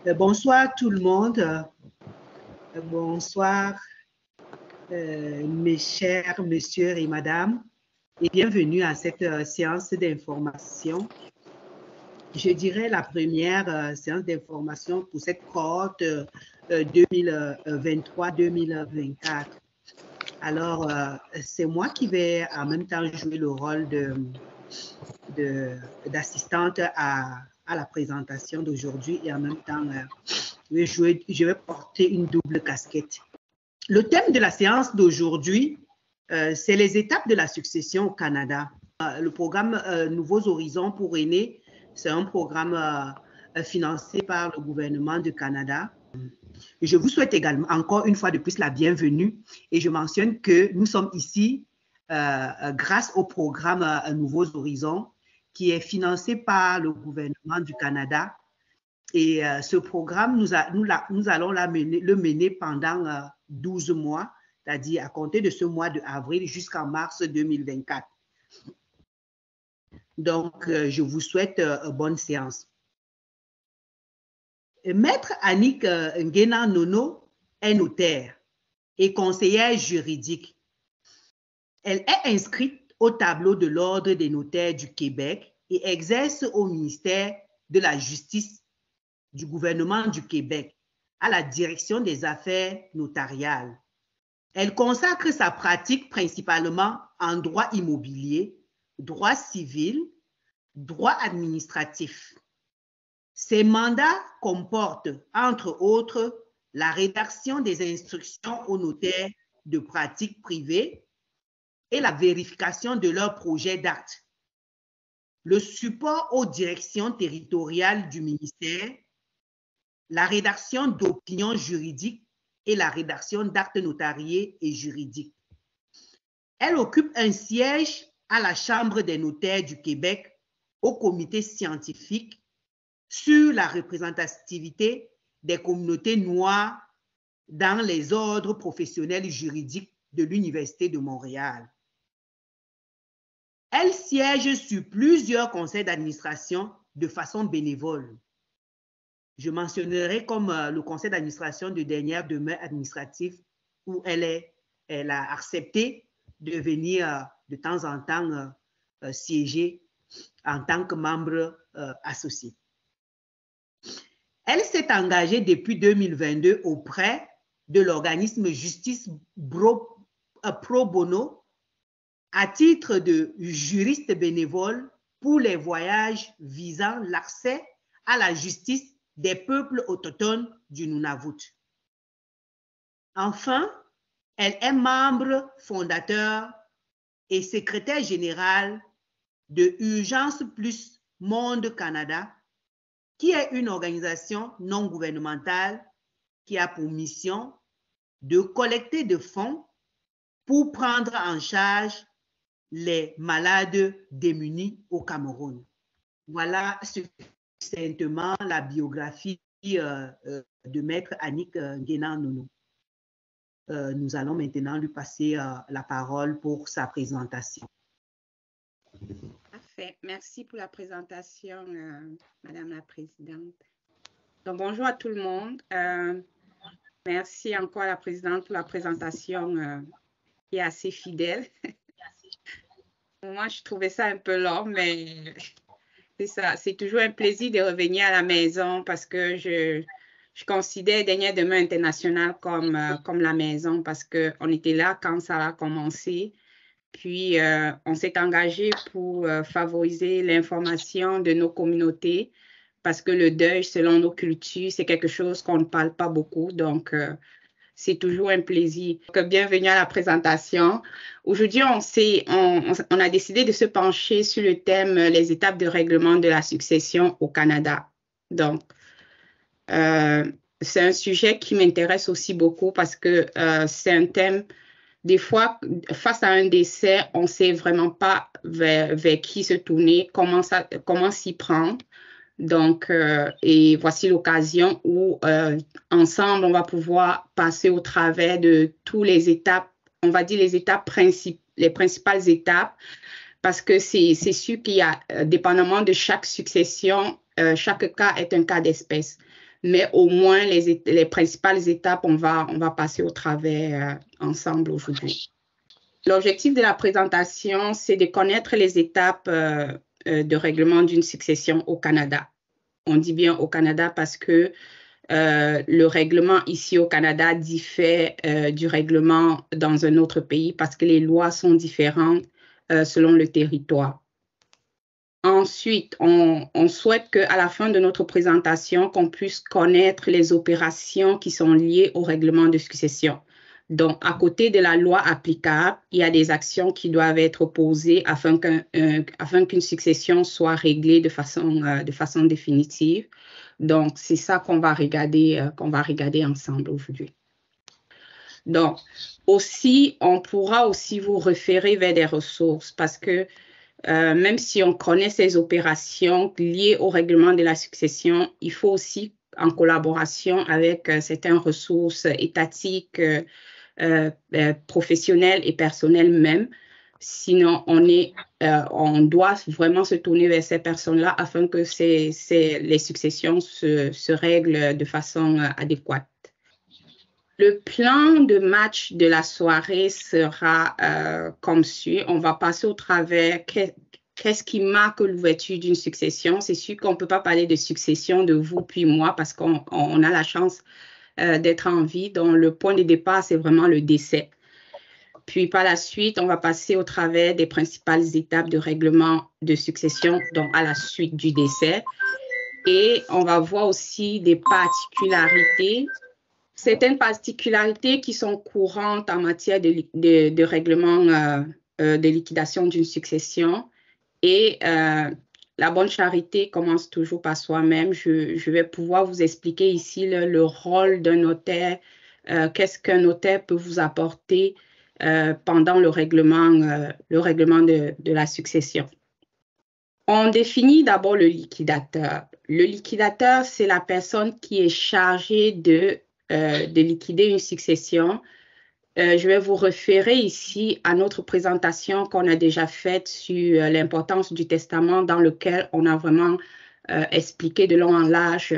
Bonsoir tout le monde. Bonsoir mes chers messieurs et madame et bienvenue à cette séance d'information. Je dirais la première séance d'information pour cette cohorte 2023-2024. Alors, c'est moi qui vais en même temps jouer le rôle d'assistante à la présentation d'aujourd'hui et en même temps, je vais porter une double casquette. Le thème de la séance d'aujourd'hui, c'est les étapes de la succession au Canada. Le programme Nouveaux Horizons pour aînés, c'est un programme financé par le gouvernement du Canada. Je vous souhaite également encore une fois de plus la bienvenue et je mentionne que nous sommes ici grâce au programme Nouveaux Horizons qui est financé par le gouvernement du Canada. Et ce programme, nous allons le mener pendant 12 mois, c'est-à-dire à compter de ce mois d'avril jusqu'en mars 2024. Donc, je vous souhaite bonne séance. Maître Annick Nguena Nono est notaire et conseillère juridique. Elle est inscrite au tableau de l'Ordre des notaires du Québec et exerce au ministère de la Justice du gouvernement du Québec à la direction des affaires notariales. Elle consacre sa pratique principalement en droit immobilier, droit civil, droit administratif. Ses mandats comportent, entre autres, la rédaction des instructions aux notaires de pratique privée et la vérification de leurs projets d'actes, le support aux directions territoriales du ministère, la rédaction d'opinions juridiques et la rédaction d'actes notariés et juridiques. Elle occupe un siège à la Chambre des notaires du Québec, au comité scientifique sur la représentativité des communautés noires dans les ordres professionnels juridiques de l'Université de Montréal. Elle siège sur plusieurs conseils d'administration de façon bénévole. Je mentionnerai comme le conseil d'administration de dernière demeure administrative où elle a accepté de venir de temps en temps siéger en tant que membre associé. Elle s'est engagée depuis 2022 auprès de l'organisme Justice Pro Bono à titre de juriste bénévole pour les voyages visant l'accès à la justice des peuples autochtones du Nunavut. Enfin, elle est membre fondateur et secrétaire général de Urgence Plus Monde Canada, qui est une organisation non gouvernementale qui a pour mission de collecter des fonds pour prendre en charge les malades démunis au Cameroun. Voilà succinctement la biographie de Maître Annick Nguena Nono. Nous allons maintenant lui passer la parole pour sa présentation. Parfait. Merci pour la présentation, Madame la Présidente. Donc, bonjour à tout le monde. Merci encore à la Présidente pour la présentation qui est assez fidèle. Moi, je trouvais ça un peu long, mais c'est ça. C'est toujours un plaisir de revenir à la maison parce que je considère Dernière Demeure Internationale comme la maison parce qu'on était là quand ça a commencé. Puis, on s'est engagé pour favoriser l'information de nos communautés parce que le deuil, selon nos cultures, c'est quelque chose qu'on ne parle pas beaucoup. Donc, c'est toujours un plaisir. Donc, bienvenue à la présentation. Aujourd'hui, on a décidé de se pencher sur le thème « Les étapes de règlement de la succession au Canada ». Donc, c'est un sujet qui m'intéresse aussi beaucoup parce que c'est un thème. Des fois, face à un décès, on ne sait vraiment pas vers qui se tourner, comment s'y prendre. Donc, et voici l'occasion où, ensemble, on va pouvoir passer au travers de toutes les étapes, on va dire les principales étapes, parce que c'est sûr qu'il y a, dépendamment de chaque succession, chaque cas est un cas d'espèce. mais au moins les principales étapes, on va passer au travers ensemble aujourd'hui. L'objectif de la présentation, c'est de connaître les étapes de règlement d'une succession au Canada. On dit bien au Canada parce que le règlement ici au Canada diffère du règlement dans un autre pays parce que les lois sont différentes selon le territoire. Ensuite, on souhaite qu'à la fin de notre présentation, qu'on puisse connaître les opérations qui sont liées au règlement de succession. Donc, à côté de la loi applicable, il y a des actions qui doivent être posées afin qu'une succession soit réglée de façon définitive. Donc, c'est ça qu'on va regarder ensemble aujourd'hui. Donc, aussi, on pourra aussi vous référer vers des ressources parce que même si on connaît ces opérations liées au règlement de la succession, il faut aussi, en collaboration avec certaines ressources étatiques, professionnelles et personnelles même, sinon on doit vraiment se tourner vers ces personnes-là afin que les successions se règlent de façon adéquate. Le plan de match de la soirée sera comme suit. On va passer au travers qu'est-ce qui marque l'ouverture d'une succession. C'est sûr qu'on ne peut pas parler de succession de vous puis moi parce qu'on a la chance d'être en vie. Donc, le point de départ, c'est vraiment le décès. Puis, par la suite, on va passer au travers des principales étapes de règlement de succession, donc à la suite du décès. Et on va voir aussi des particularités. Certaines particularités qui sont courantes en matière de règlement de liquidation d'une succession. Et la bonne charité commence toujours par soi-même. Je vais pouvoir vous expliquer ici le rôle d'un notaire, qu'est-ce qu'un notaire peut vous apporter pendant le règlement de la succession. On définit d'abord le liquidateur. Le liquidateur, c'est la personne qui est chargée de liquider une succession. Je vais vous référer ici à notre présentation qu'on a déjà faite sur l'importance du testament dans lequel on a vraiment expliqué de long en large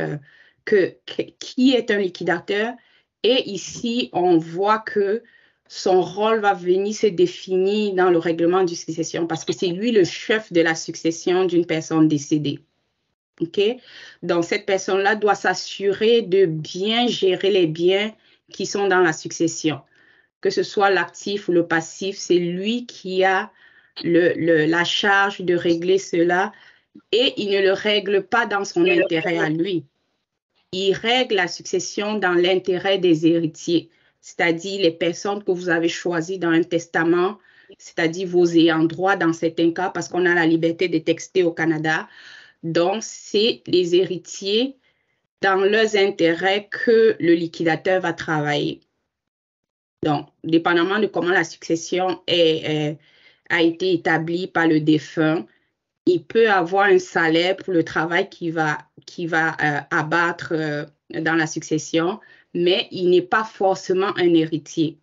qui est un liquidateur. Et ici, on voit que son rôle va venir se définir dans le règlement de succession parce que c'est lui le chef de la succession d'une personne décédée. OK? Donc, cette personne-là doit s'assurer de bien gérer les biens qui sont dans la succession. Que ce soit l'actif ou le passif, c'est lui qui a la charge de régler cela et il ne le règle pas dans son intérêt à lui. Il règle la succession dans l'intérêt des héritiers, c'est-à-dire les personnes que vous avez choisies dans un testament, c'est-à-dire vos ayants droit dans certains cas, parce qu'on a la liberté de texter au Canada. Donc, c'est les héritiers dans leurs intérêts que le liquidateur va travailler. Donc, dépendamment de comment la succession a été établie par le défunt, il peut avoir un salaire pour le travail qu'il va abattre dans la succession, mais il n'est pas forcément un héritier.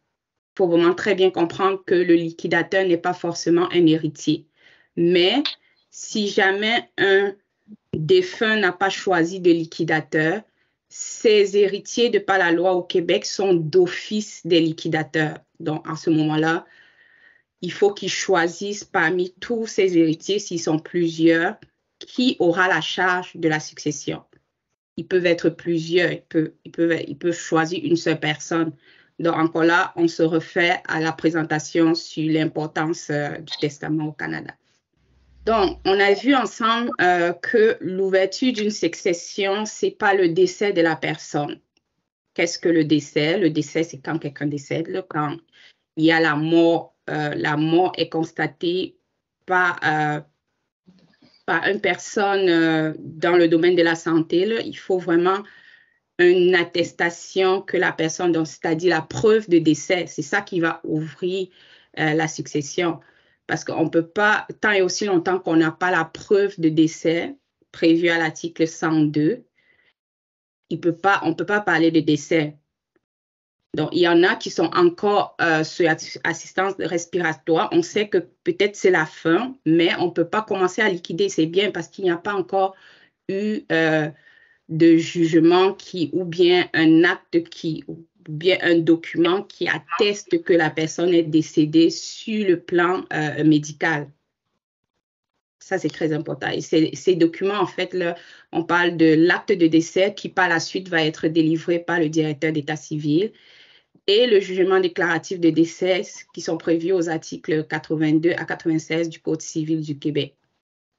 Il faut vraiment très bien comprendre que le liquidateur n'est pas forcément un héritier. Mais si jamais un défunt n'a pas choisi de liquidateur, ses héritiers, de par la loi au Québec, sont d'office des liquidateurs. Donc, à ce moment-là, il faut qu'ils choisissent parmi tous ces héritiers, s'ils sont plusieurs, qui aura la charge de la succession. Ils peuvent être plusieurs, ils peuvent choisir une seule personne. Donc, encore là, on se refait à la présentation sur l'importance du testament au Canada. Donc, on a vu ensemble que l'ouverture d'une succession, ce n'est pas le décès de la personne. Qu'est-ce que le décès? Le décès, c'est quand quelqu'un décède, quand il y a la mort est constatée par une personne dans le domaine de la santé. Il faut vraiment une attestation que la personne, c'est-à-dire la preuve de décès, c'est ça qui va ouvrir la succession. Parce qu'on ne peut pas, tant et aussi longtemps qu'on n'a pas la preuve de décès prévue à l'article 102, on ne peut pas parler de décès. Donc, il y en a qui sont encore sur assistance respiratoire. On sait que peut-être c'est la fin, mais on ne peut pas commencer à liquider ces biens parce qu'il n'y a pas encore eu de jugement ou bien un acte ou bien un document qui atteste que la personne est décédée sur le plan médical. Ça, c'est très important. Et ces documents, en fait, là, on parle de l'acte de décès qui, par la suite, va être délivré par le directeur d'état civil et le jugement déclaratif de décès qui sont prévus aux articles 82 à 96 du Code civil du Québec.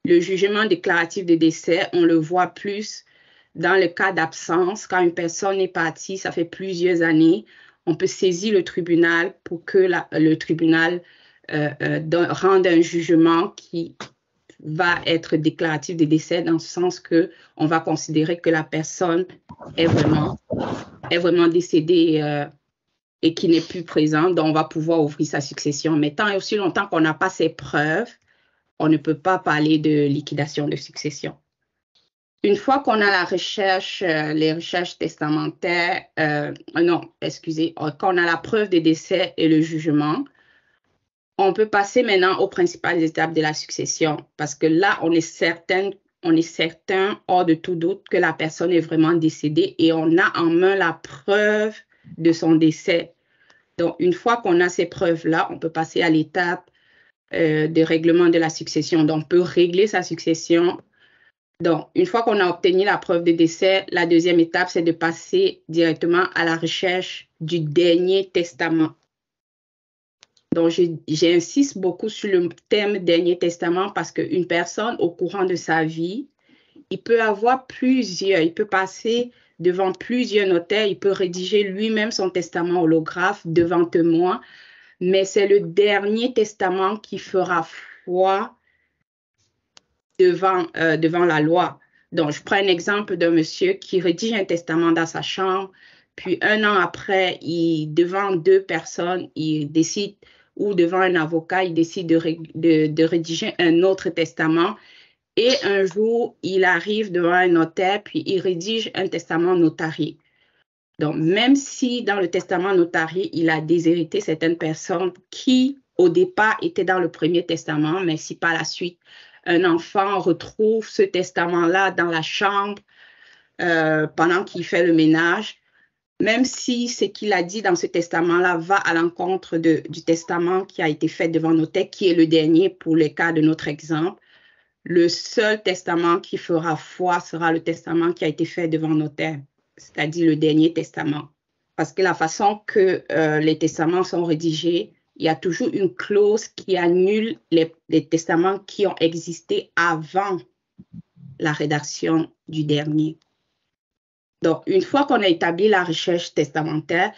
Le jugement déclaratif de décès, on le voit plus dans le cas d'absence. Quand une personne est partie, ça fait plusieurs années, on peut saisir le tribunal pour que le tribunal rende un jugement qui va être déclaratif de décès dans le sens qu'on va considérer que la personne est vraiment décédée et qui n'est plus présente, donc on va pouvoir ouvrir sa succession. Mais tant et aussi longtemps qu'on n'a pas ces preuves, on ne peut pas parler de liquidation de succession. Une fois qu'on a la recherche, les recherches testamentaires, qu'on a la preuve des décès et le jugement, on peut passer maintenant aux principales étapes de la succession parce que là, on est certain hors de tout doute que la personne est vraiment décédée et on a en main la preuve de son décès. Donc, une fois qu'on a ces preuves-là, on peut passer à l'étape de règlement de la succession. Donc, on peut régler sa succession. Donc, une fois qu'on a obtenu la preuve de décès, la deuxième étape, c'est de passer directement à la recherche du dernier testament. Donc, j'insiste beaucoup sur le thème dernier testament parce qu'une personne, au courant de sa vie, il peut passer devant plusieurs notaires, il peut rédiger lui-même son testament holographe devant témoin, mais c'est le dernier testament qui fera foi devant la loi. Donc, je prends un exemple d'un monsieur qui rédige un testament dans sa chambre, puis un an après, devant deux personnes, il décide, ou devant un avocat, il décide de rédiger un autre testament. Et un jour, il arrive devant un notaire, puis il rédige un testament notarié. Donc, même si dans le testament notarié, il a déshérité certaines personnes qui, au départ, étaient dans le premier testament, mais si par la suite, un enfant retrouve ce testament-là dans la chambre pendant qu'il fait le ménage, même si ce qu'il a dit dans ce testament-là va à l'encontre du testament qui a été fait devant notaire, qui est le dernier pour le cas de notre exemple, le seul testament qui fera foi sera le testament qui a été fait devant notaire, c'est-à-dire le dernier testament. Parce que la façon que les testaments sont rédigés, il y a toujours une clause qui annule les testaments qui ont existé avant la rédaction du dernier. Donc, une fois qu'on a établi la recherche testamentaire,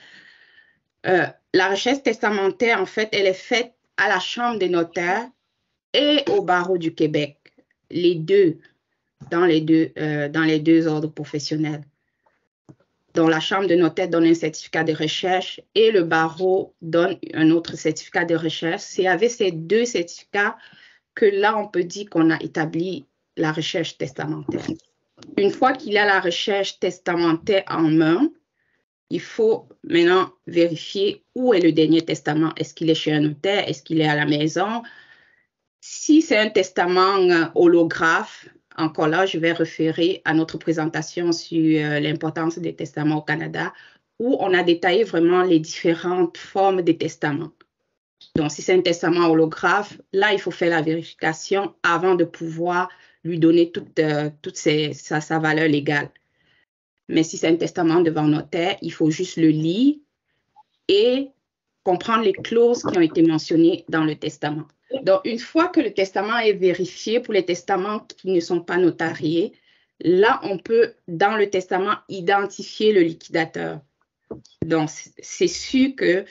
la recherche testamentaire, en fait, elle est faite à la Chambre des notaires et au barreau du Québec, dans les deux ordres professionnels. Donc, la Chambre de notaires donne un certificat de recherche et le barreau donne un autre certificat de recherche. C'est avec ces deux certificats que là, on peut dire qu'on a établi la recherche testamentaire. Une fois qu'il y a la recherche testamentaire en main, il faut maintenant vérifier où est le dernier testament. Est-ce qu'il est chez un notaire? Est-ce qu'il est à la maison? Si c'est un testament holographe, encore là, je vais référer à notre présentation sur l'importance des testaments au Canada, où on a détaillé vraiment les différentes formes des testaments. Donc, si c'est un testament holographe, là, il faut faire la vérification avant de pouvoir lui donner toute sa valeur légale. Mais si c'est un testament devant notaire, il faut juste le lire et comprendre les clauses qui ont été mentionnées dans le testament. Donc, une fois que le testament est vérifié pour les testaments qui ne sont pas notariés, là, on peut, dans le testament, identifier le liquidateur. Donc, c'est sûr que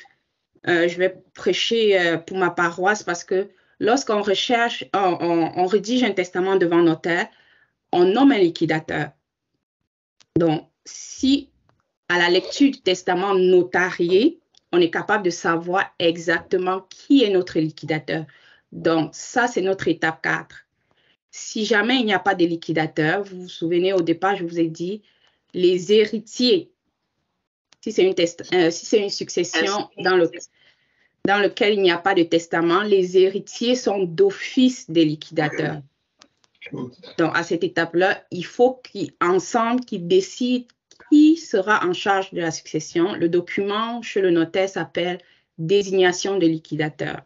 je vais prêcher pour ma paroisse parce que lorsqu'on recherche, on rédige un testament devant notaire, on nomme un liquidateur. Donc, si à la lecture du testament notarié, on est capable de savoir exactement qui est notre liquidateur. Donc, ça, c'est notre étape 4. Si jamais il n'y a pas de liquidateur, vous vous souvenez, au départ, je vous ai dit, les héritiers, si c'est une succession dans lequel il n'y a pas de testament, les héritiers sont d'office des liquidateurs. Donc, à cette étape-là, il faut qu'ensemble, qu'ils décident qui sera en charge de la succession. Le document chez le notaire s'appelle désignation de liquidateur.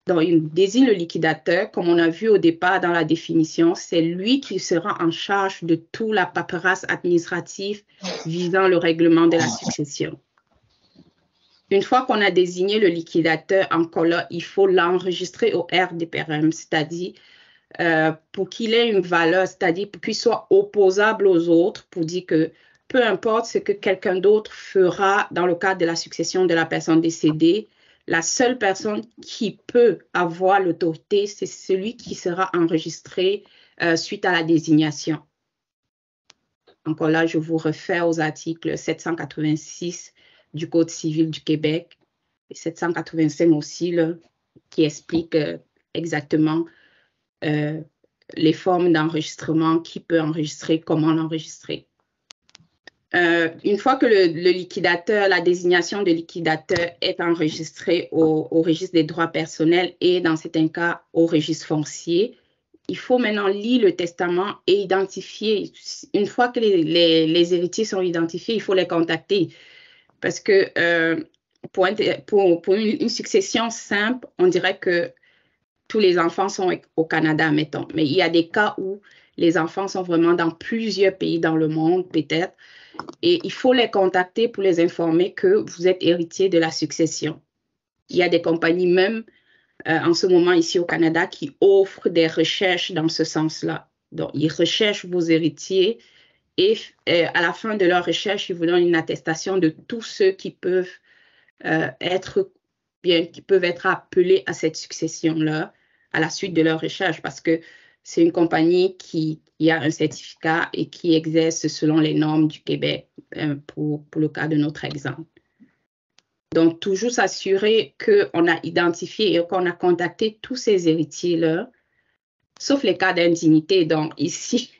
Donc, il désigne le liquidateur, comme on a vu au départ dans la définition, c'est lui qui sera en charge de toute la paperasse administrative visant le règlement de la succession. Une fois qu'on a désigné le liquidateur, encore là, il faut l'enregistrer au RDPRM, c'est-à-dire pour qu'il ait une valeur, c'est-à-dire pour qu'il soit opposable aux autres, pour dire que peu importe ce que quelqu'un d'autre fera dans le cadre de la succession de la personne décédée, la seule personne qui peut avoir l'autorité, c'est celui qui sera enregistré suite à la désignation. Encore là, je vous réfère aux articles 786 du Code civil du Québec et 785 aussi, là, qui expliquent exactement les formes d'enregistrement, qui peut enregistrer, comment l'enregistrer. Une fois que le liquidateur, la désignation de liquidateur est enregistrée au registre des droits personnels et dans certains cas au registre foncier, il faut maintenant lire le testament et identifier. Une fois que les héritiers sont identifiés, il faut les contacter. Parce que pour une succession simple, on dirait que tous les enfants sont au Canada, mettons. Mais il y a des cas où les enfants sont vraiment dans plusieurs pays dans le monde, peut-être. Et il faut les contacter pour les informer que vous êtes héritier de la succession. Il y a des compagnies même en ce moment ici au Canada qui offrent des recherches dans ce sens-là. Donc, ils recherchent vos héritiers et à la fin de leur recherche, ils vous donnent une attestation de tous ceux qui peuvent être appelés à cette succession-là à la suite de leur recherche parce que c'est une compagnie qui a un certificat et qui exerce selon les normes du Québec pour le cas de notre exemple. Donc, toujours s'assurer qu'on a identifié et qu'on a contacté tous ces héritiers-là, sauf les cas d'indignité. Donc, ici,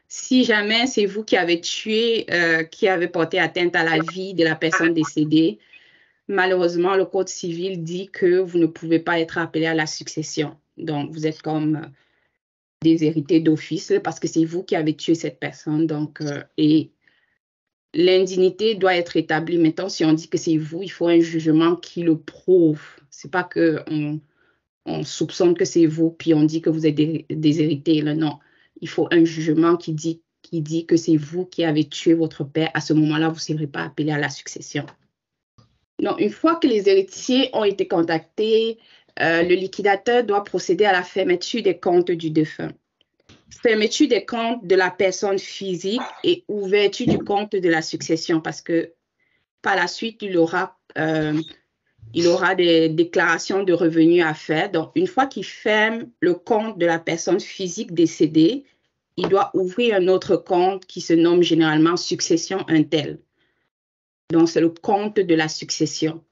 si jamais c'est vous qui avez tué, qui avez porté atteinte à la vie de la personne décédée, malheureusement, le Code civil dit que vous ne pouvez pas être appelé à la succession. Donc, vous êtes comme des héritiers d'office parce que c'est vous qui avez tué cette personne. Donc, et l'indignité doit être établie. Maintenant, si on dit que c'est vous, il faut un jugement qui le prouve. C'est pas qu'on soupçonne que c'est vous, puis on dit que vous êtes des héritiers. Là, non, il faut un jugement qui dit que c'est vous qui avez tué votre père. À ce moment-là, vous ne serez pas appelé à la succession. Donc, une fois que les héritiers ont été contactés, le liquidateur doit procéder à la fermeture des comptes du défunt. Fermeture des comptes de la personne physique et ouverture du compte de la succession parce que par la suite, il aura des déclarations de revenus à faire. Donc, une fois qu'il ferme le compte de la personne physique décédée, il doit ouvrir un autre compte qui se nomme généralement succession untel. Donc, c'est le compte de la succession.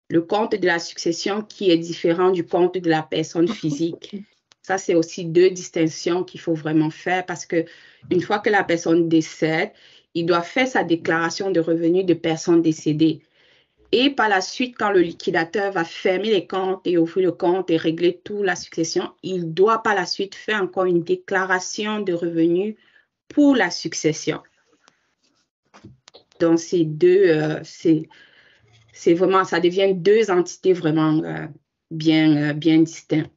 Le compte de la succession qui est différent du compte de la personne physique. Ça, c'est aussi deux distinctions qu'il faut vraiment faire parce qu'une fois que la personne décède, il doit faire sa déclaration de revenus de personne décédée. Et par la suite, quand le liquidateur va fermer les comptes et ouvrir le compte et régler toute la succession, il doit par la suite faire encore une déclaration de revenus pour la succession. Donc, ces deux, c'est vraiment, ça devient deux entités vraiment bien distinctes.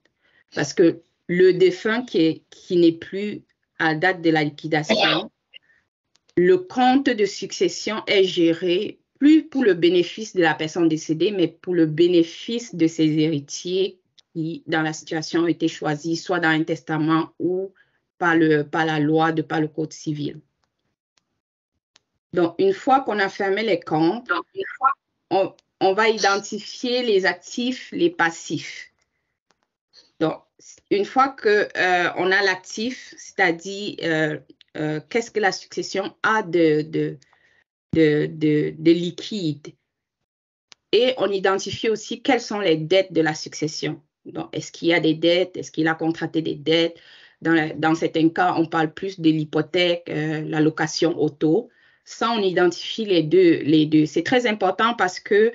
Parce que le défunt qui n'est plus à date de la liquidation, le compte de succession est géré plus pour le bénéfice de la personne décédée, mais pour le bénéfice de ses héritiers qui, dans la situation, ont été choisis, soit dans un testament ou par la loi, par le Code civil. Donc, une fois qu'on a fermé les comptes, on va identifier les actifs, les passifs. Donc, une fois qu'on a l'actif, c'est-à-dire qu'est-ce que la succession a de liquide. Et on identifie aussi quelles sont les dettes de la succession. Donc, est-ce qu'il y a des dettes? Est-ce qu'il a contracté des dettes? Dans certains cas, on parle plus de l'hypothèque, la location auto. Ça, on identifie les deux. C'est très important parce que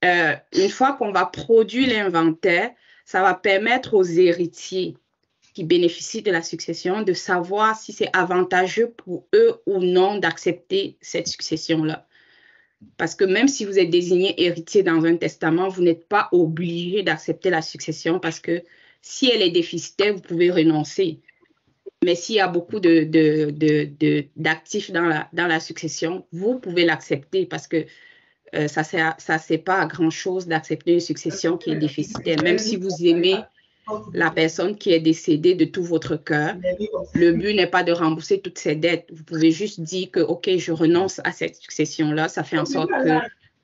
une fois qu'on va produire l'inventaire, ça va permettre aux héritiers qui bénéficient de la succession de savoir si c'est avantageux pour eux ou non d'accepter cette succession-là. Parce que même si vous êtes désigné héritier dans un testament, vous n'êtes pas obligé d'accepter la succession parce que si elle est déficitaire, vous pouvez renoncer. Mais s'il y a beaucoup d'actifs dans la succession, vous pouvez l'accepter parce que ça ne sert pas à grand-chose d'accepter une succession qui est déficitaire. Même si vous aimez la personne qui est décédée de tout votre cœur, le but n'est pas de rembourser toutes ses dettes. Vous pouvez juste dire que, OK, je renonce à cette succession-là. Ça fait en sorte que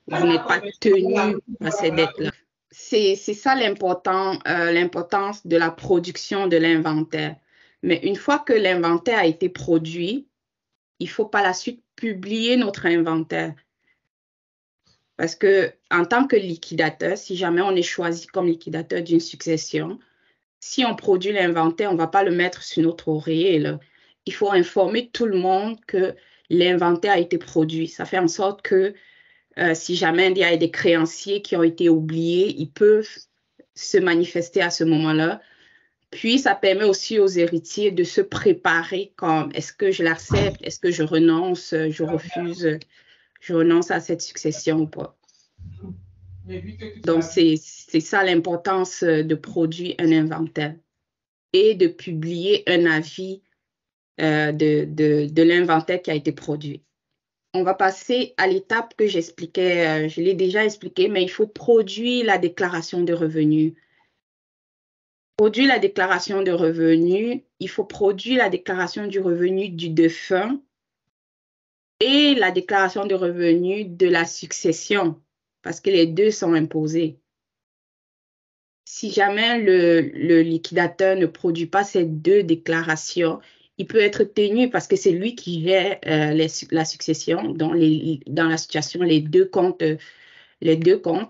vous n'êtes pas tenu à ces dettes-là. C'est ça l'importance de la production de l'inventaire. Mais une fois que l'inventaire a été produit, il faut par la suite publier notre inventaire. Parce que en tant que liquidateur, si jamais on est choisi comme liquidateur d'une succession, si on produit l'inventaire, on ne va pas le mettre sur notre oreiller, là. Il faut informer tout le monde que l'inventaire a été produit. Ça fait en sorte que si jamais il y a des créanciers qui ont été oubliés, ils peuvent se manifester à ce moment-là. Puis, ça permet aussi aux héritiers de se préparer comme est-ce que je l'accepte, est-ce que je renonce, je refuse, je renonce à cette succession ou pas. Donc, c'est ça l'importance de produire un inventaire et de publier un avis de l'inventaire qui a été produit. On va passer à l'étape que j'expliquais, je l'ai déjà expliqué, mais il faut produire la déclaration de revenus. Produire la déclaration de revenus, il faut produire la déclaration du revenu du défunt et la déclaration de revenus de la succession, parce que les deux sont imposés. Si jamais le liquidateur ne produit pas ces deux déclarations, il peut être tenu parce que c'est lui qui gère la succession dans la situation, les deux comptes.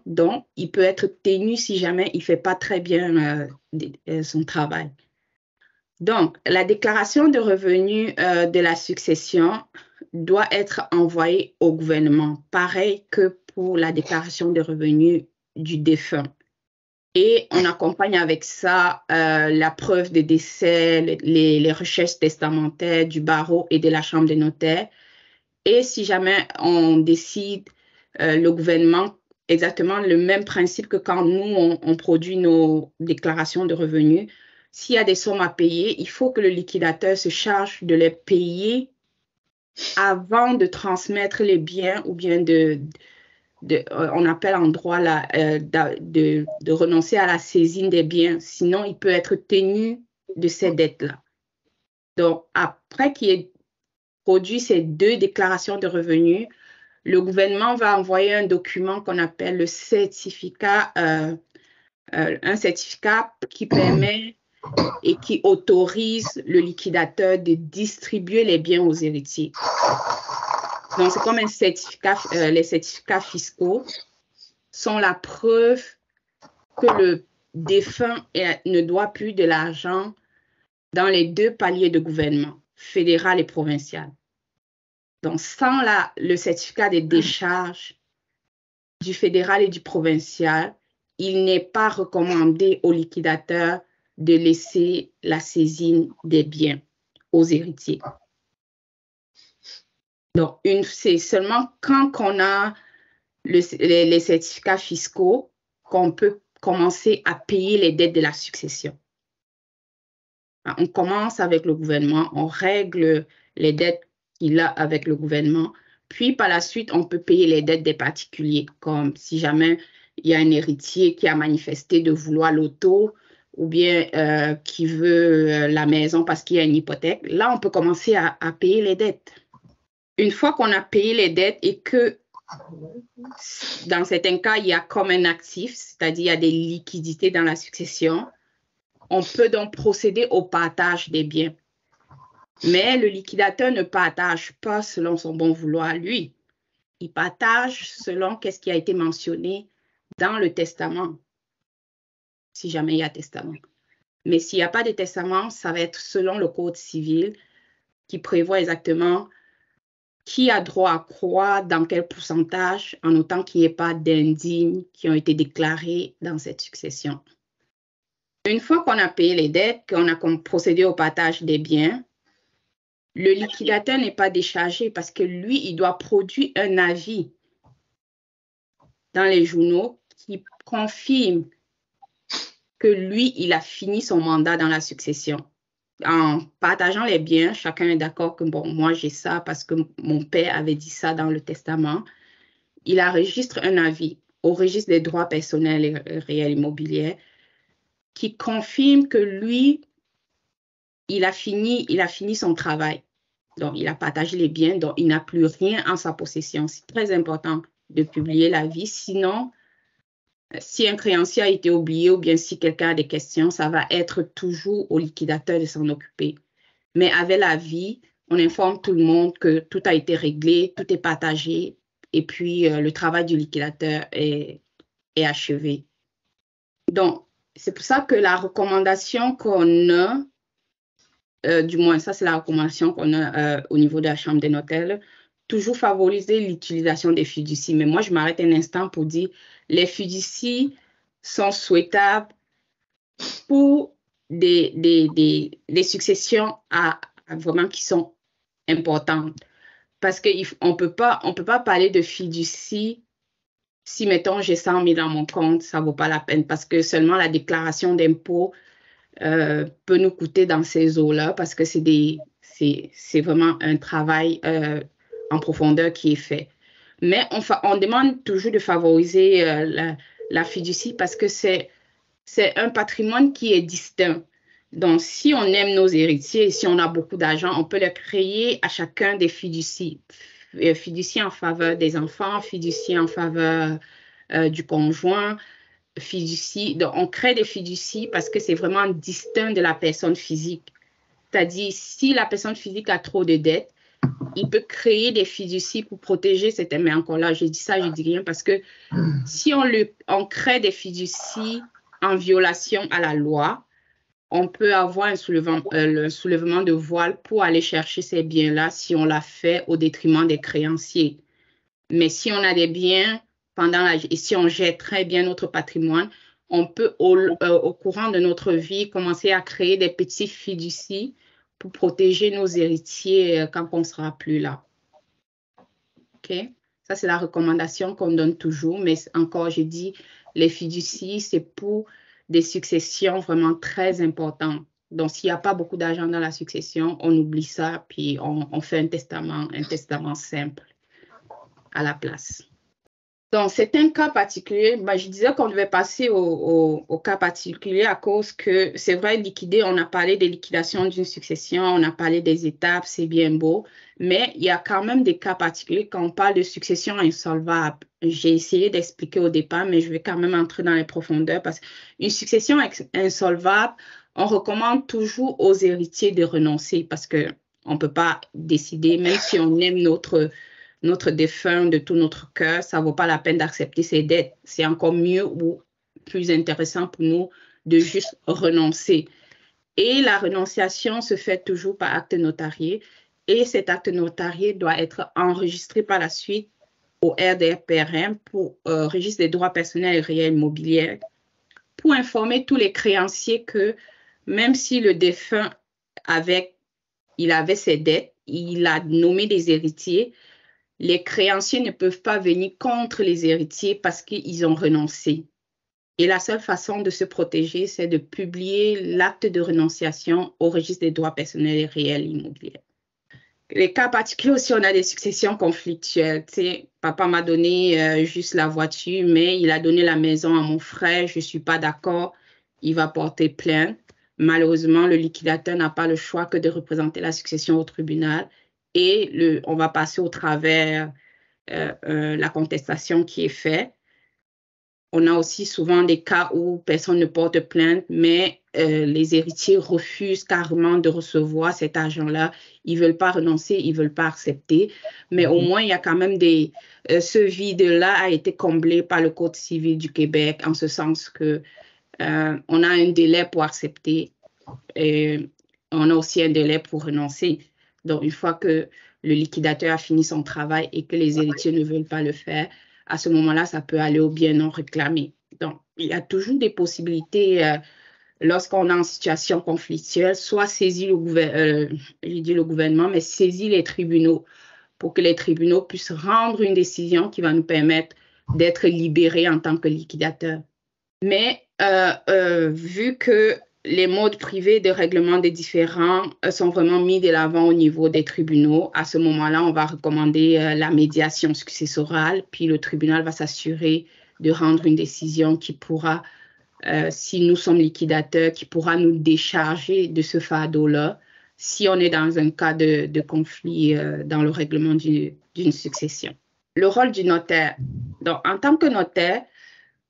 Donc, il peut être tenu si jamais il ne fait pas très bien son travail. Donc, la déclaration de revenus de la succession doit être envoyée au gouvernement, pareil que pour la déclaration de revenus du défunt. Et on accompagne avec ça la preuve des décès, les recherches testamentaires du barreau et de la chambre des notaires. Et si jamais on décide, le gouvernement, exactement le même principe que quand nous, on produit nos déclarations de revenus, s'il y a des sommes à payer, il faut que le liquidateur se charge de les payer avant de transmettre les biens ou bien on appelle en droit de renoncer à la saisine des biens. Sinon, il peut être tenu de ces dettes-là. Donc, après qu'il ait produit ces deux déclarations de revenus, le gouvernement va envoyer un document qu'on appelle le certificat, un certificat qui permet et qui autorise le liquidateur de distribuer les biens aux héritiers. Donc, c'est comme un certificat, les certificats fiscaux sont la preuve que le défunt ne doit plus de l'argent dans les deux paliers de gouvernement, fédéral et provincial. Donc, sans le certificat de décharge du fédéral et du provincial, il n'est pas recommandé au liquidateur de laisser la saisine des biens aux héritiers. Donc, c'est seulement quand on a les certificats fiscaux qu'on peut commencer à payer les dettes de la succession. On commence avec le gouvernement, on règle les dettes qu'il a avec le gouvernement, puis par la suite, on peut payer les dettes des particuliers, comme si jamais il y a un héritier qui a manifesté de vouloir l'auto ou bien qui veut la maison parce qu'il y a une hypothèque. Là, on peut commencer à payer les dettes. Une fois qu'on a payé les dettes et que dans certains cas, il y a comme un actif, c'est-à-dire il y a des liquidités dans la succession, on peut donc procéder au partage des biens. Mais le liquidateur ne partage pas selon son bon vouloir, lui. Il partage selon ce qui a été mentionné dans le testament, si jamais il y a testament. Mais s'il n'y a pas de testament, ça va être selon le Code civil qui prévoit exactement qui a droit à quoi, dans quel pourcentage, en autant qu'il n'y ait pas d'indignes qui ont été déclarés dans cette succession. Une fois qu'on a payé les dettes, qu'on a procédé au partage des biens, le liquidateur n'est pas déchargé parce que lui, il doit produire un avis dans les journaux qui confirme que lui, il a fini son mandat dans la succession. En partageant les biens, chacun est d'accord que, bon, moi, j'ai ça parce que mon père avait dit ça dans le testament. Il enregistre un avis au registre des droits personnels et réels immobiliers qui confirme que lui, il a fini son travail. Donc, il a partagé les biens, donc il n'a plus rien en sa possession. C'est très important de publier l'avis. Sinon, si un créancier a été oublié ou bien si quelqu'un a des questions, ça va être toujours au liquidateur de s'en occuper. Mais avec l'avis, on informe tout le monde que tout a été réglé, tout est partagé et puis le travail du liquidateur est achevé. Donc, c'est pour ça que la recommandation qu'on a, du moins ça c'est la recommandation qu'on a au niveau de la Chambre des notaires, toujours favoriser l'utilisation des fiducies. Mais moi, je m'arrête un instant pour dire les fiducies sont souhaitables pour des successions vraiment qui sont importantes. Parce qu'on ne peut pas parler de fiducie si, mettons, j'ai 100 000 dans mon compte, ça ne vaut pas la peine parce que seulement la déclaration d'impôt peut nous coûter dans ces eaux-là parce que c'est vraiment un travail en profondeur qui est fait. Mais on demande toujours de favoriser la fiducie parce que c'est un patrimoine qui est distinct. Donc, si on aime nos héritiers et si on a beaucoup d'argent, on peut leur créer à chacun des fiducies. Fiducie en faveur des enfants, fiducie en faveur du conjoint, fiducie. Donc, on crée des fiducies parce que c'est vraiment distinct de la personne physique. C'est-à-dire, si la personne physique a trop de dettes, il peut créer des fiducies pour protéger cette... Mais encore là, je dis ça, je dis rien parce que si on crée des fiducies en violation à la loi, on peut avoir un soulèvement de voile pour aller chercher ces biens-là si on l'a fait au détriment des créanciers. Mais si on a des biens et si on gère très bien notre patrimoine, on peut au courant de notre vie commencer à créer des petits fiducies pour protéger nos héritiers quand on ne sera plus là. OK? Ça, c'est la recommandation qu'on donne toujours. Mais encore, j'ai dit, les fiducies, c'est pour des successions vraiment très importantes. Donc, s'il n'y a pas beaucoup d'argent dans la succession, on oublie ça, puis on fait un testament simple à la place. Donc, c'est un cas particulier. Je disais qu'on devait passer au cas particulier à cause que c'est vrai, liquider, on a parlé des liquidations d'une succession, on a parlé des étapes, c'est bien beau, mais il y a quand même des cas particuliers quand on parle de succession insolvable. J'ai essayé d'expliquer au départ, mais je vais quand même entrer dans les profondeurs parce qu'une succession insolvable, on recommande toujours aux héritiers de renoncer parce qu'on ne peut pas décider, même si on aime notre défunt de tout notre cœur, ça ne vaut pas la peine d'accepter ses dettes. C'est encore mieux ou plus intéressant pour nous de juste renoncer. Et la renonciation se fait toujours par acte notarié. Et cet acte notarié doit être enregistré par la suite au RDRPRM pour registre des droits personnels et réels immobiliers pour informer tous les créanciers que même si le défunt il avait ses dettes, il a nommé des héritiers, les créanciers ne peuvent pas venir contre les héritiers parce qu'ils ont renoncé. Et la seule façon de se protéger, c'est de publier l'acte de renonciation au registre des droits personnels et réels immobiliers. Les cas particuliers aussi, on a des successions conflictuelles. Tu sais, papa m'a donné juste la voiture, mais il a donné la maison à mon frère. Je ne suis pas d'accord. Il va porter plainte. Malheureusement, le liquidateur n'a pas le choix que de représenter la succession au tribunal. Et on va passer au travers la contestation qui est faite. On a aussi souvent des cas où personne ne porte plainte, mais les héritiers refusent carrément de recevoir cet argent-là. Ils ne veulent pas renoncer, ils ne veulent pas accepter. Mais au moins, il y a quand même ce vide-là a été comblé par le Code civil du Québec, en ce sens que on a un délai pour accepter et on a aussi un délai pour renoncer. Donc, une fois que le liquidateur a fini son travail et que les héritiers ne veulent pas le faire, à ce moment-là, ça peut aller au bien non réclamé. Donc, il y a toujours des possibilités lorsqu'on est en situation conflictuelle, soit saisir le gouvernement, mais saisir les tribunaux pour que les tribunaux puissent rendre une décision qui va nous permettre d'être libérés en tant que liquidateurs. Mais vu que les modes privés de règlement des différends sont vraiment mis de l'avant au niveau des tribunaux, à ce moment-là, on va recommander la médiation successorale, puis le tribunal va s'assurer de rendre une décision qui pourra, si nous sommes liquidateurs, qui pourra nous décharger de ce fardeau-là si on est dans un cas de conflit dans le règlement d'une succession. Le rôle du notaire. Donc, en tant que notaire,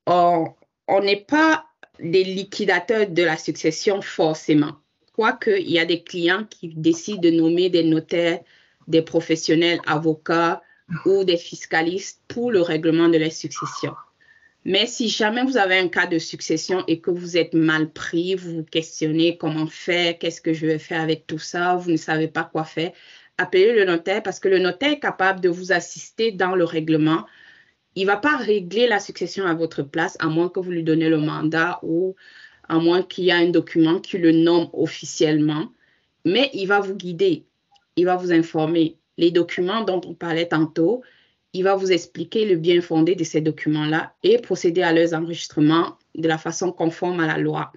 on n'est pas des liquidateurs de la succession forcément. Quoique, il y a des clients qui décident de nommer des notaires, des professionnels avocats ou des fiscalistes pour le règlement de la succession. Mais si jamais vous avez un cas de succession et que vous êtes mal pris, vous vous questionnez comment faire, qu'est-ce que je vais faire avec tout ça, vous ne savez pas quoi faire, appelez le notaire parce que le notaire est capable de vous assister dans le règlement. Il ne va pas régler la succession à votre place, à moins que vous lui donnez le mandat ou à moins qu'il y ait un document qui le nomme officiellement. Mais il va vous guider, il va vous informer. Les documents dont on parlait tantôt, il va vous expliquer le bien fondé de ces documents-là et procéder à leurs enregistrements de la façon conforme à la loi.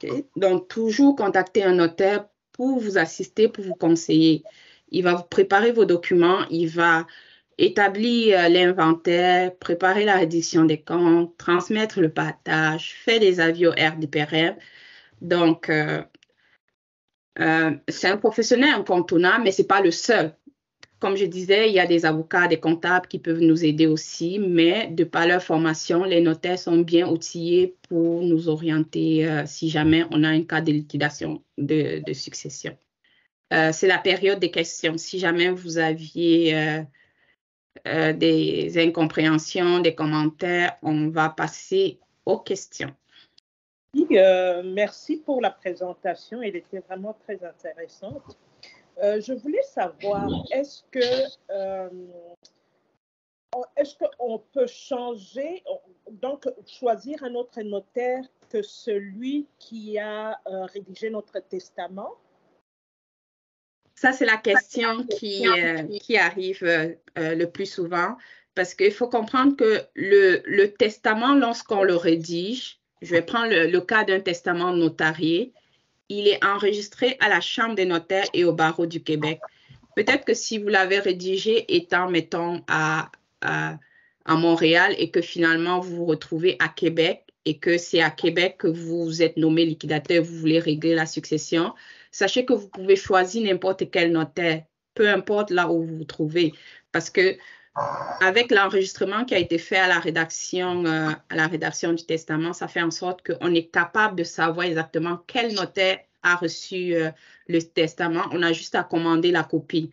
Okay? Donc, toujours contacter un notaire pour vous assister, pour vous conseiller. Il va vous préparer vos documents, il va établir l'inventaire, préparer la reddition des comptes, transmettre le partage, faire des avis au RDPRM. Donc, c'est un professionnel incontournable, mais ce n'est pas le seul. Comme je disais, il y a des avocats, des comptables qui peuvent nous aider aussi, mais de par leur formation, les notaires sont bien outillés pour nous orienter si jamais on a un cas de liquidation de succession. C'est la période des questions. Si jamais vous aviez des incompréhensions, des commentaires, on va passer aux questions. Merci pour la présentation, elle était vraiment très intéressante. Je voulais savoir, est-ce qu'on peut changer, donc choisir un autre notaire que celui qui a rédigé notre testament? Ça, c'est la question qui arrive le plus souvent, parce qu'il faut comprendre que le testament, lorsqu'on le rédige, je vais prendre le cas d'un testament notarié, il est enregistré à la Chambre des notaires et au barreau du Québec. Peut-être que si vous l'avez rédigé étant, mettons, à Montréal et que finalement vous vous retrouvez à Québec et que c'est à Québec que vous êtes nommé liquidateur, vous voulez régler la succession, sachez que vous pouvez choisir n'importe quel notaire, peu importe là où vous vous trouvez, parce que avec l'enregistrement qui a été fait à la rédaction du testament, ça fait en sorte qu'on est capable de savoir exactement quel notaire a reçu le testament. On a juste à commander la copie.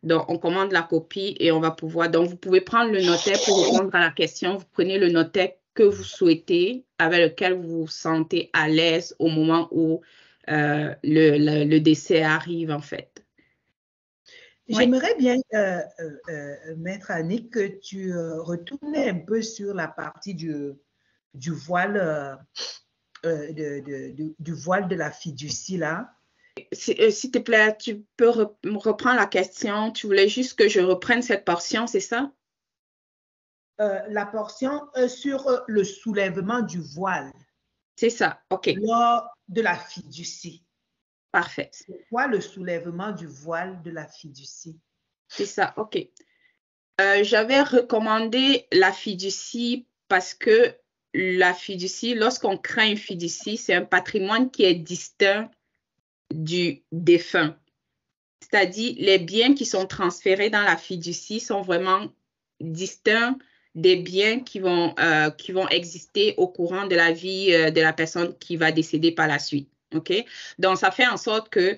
Donc, on commande la copie et on va pouvoir... Donc, vous pouvez prendre le notaire pour répondre à la question. Vous prenez le notaire que vous souhaitez, avec lequel vous vous sentez à l'aise au moment où le décès arrive, en fait. J'aimerais bien, Maître Annick, que tu retournais un peu sur la partie du voile, du voile de la fiducie, là. S'il te plaît, tu peux reprendre la question. Tu voulais juste que je reprenne cette portion, c'est ça? La portion sur le soulèvement du voile. C'est ça, OK. Lors de la fiducie. Parfait. C'est quoi le soulèvement du voile de la fiducie? C'est ça, OK. J'avais recommandé la fiducie parce que la fiducie, lorsqu'on crée une fiducie, c'est un patrimoine qui est distinct du défunt. C'est-à-dire, les biens qui sont transférés dans la fiducie sont vraiment distincts des biens qui vont exister au courant de la vie de la personne qui va décéder par la suite. OK? Donc, ça fait en sorte que,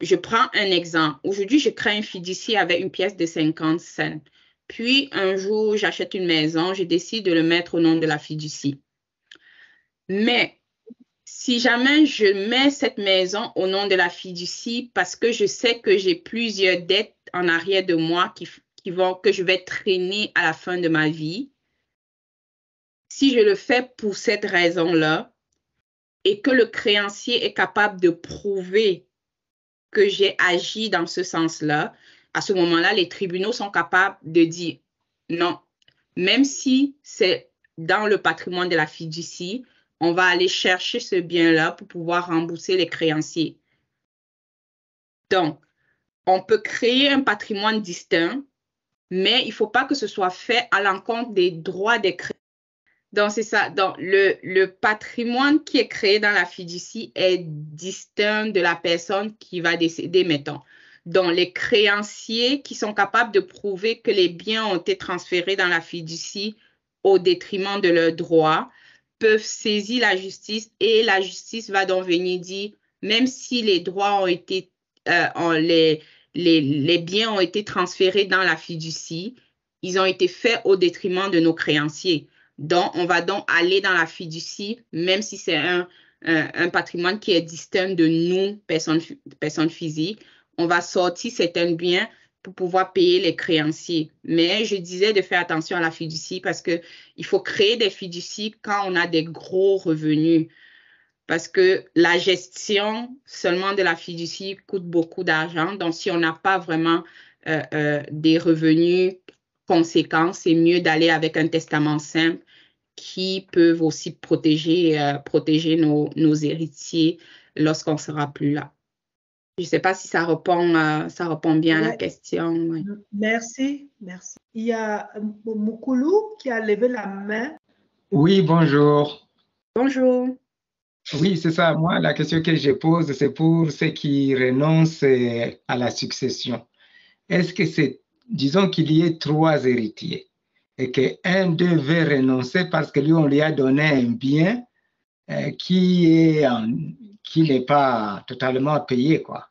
je prends un exemple. Aujourd'hui, je crée une fiducie avec une pièce de 50 cents. Puis, un jour, j'achète une maison, je décide de le mettre au nom de la fiducie. Mais, si jamais je mets cette maison au nom de la fiducie parce que je sais que j'ai plusieurs dettes en arrière de moi que je vais traîner à la fin de ma vie, si je le fais pour cette raison-là, et que le créancier est capable de prouver que j'ai agi dans ce sens-là, à ce moment-là, les tribunaux sont capables de dire non, même si c'est dans le patrimoine de la fiducie, on va aller chercher ce bien-là pour pouvoir rembourser les créanciers. Donc, on peut créer un patrimoine distinct, mais il ne faut pas que ce soit fait à l'encontre des droits des créanciers. Donc, c'est ça. Donc, le patrimoine qui est créé dans la fiducie est distinct de la personne qui va décéder, mettons. Donc, les créanciers qui sont capables de prouver que les biens ont été transférés dans la fiducie au détriment de leurs droits peuvent saisir la justice et la justice va donc venir dire, même si les droits ont été, les biens ont été transférés dans la fiducie, ils ont été faits au détriment de nos créanciers. Donc, on va donc aller dans la fiducie, même si c'est un patrimoine qui est distinct de nous, personnes physiques, on va sortir certains biens pour pouvoir payer les créanciers. Mais je disais de faire attention à la fiducie parce qu'il faut créer des fiducies quand on a des gros revenus. Parce que la gestion seulement de la fiducie coûte beaucoup d'argent. Donc, si on n'a pas vraiment des revenus conséquents, c'est mieux d'aller avec un testament simple qui peuvent aussi protéger nos héritiers lorsqu'on ne sera plus là. Je ne sais pas si ça répond bien à la question. Ouais. Merci. Il y a Moukoulou qui a levé la main. Oui, bonjour. Bonjour. Oui, c'est ça. Moi, la question que je pose, c'est pour ceux qui renoncent à la succession. Est-ce que c'est, disons qu'il y ait 3 héritiers et qu'un d'eux veut renoncer parce que lui, on lui a donné un bien qui n'est pas totalement payé, quoi.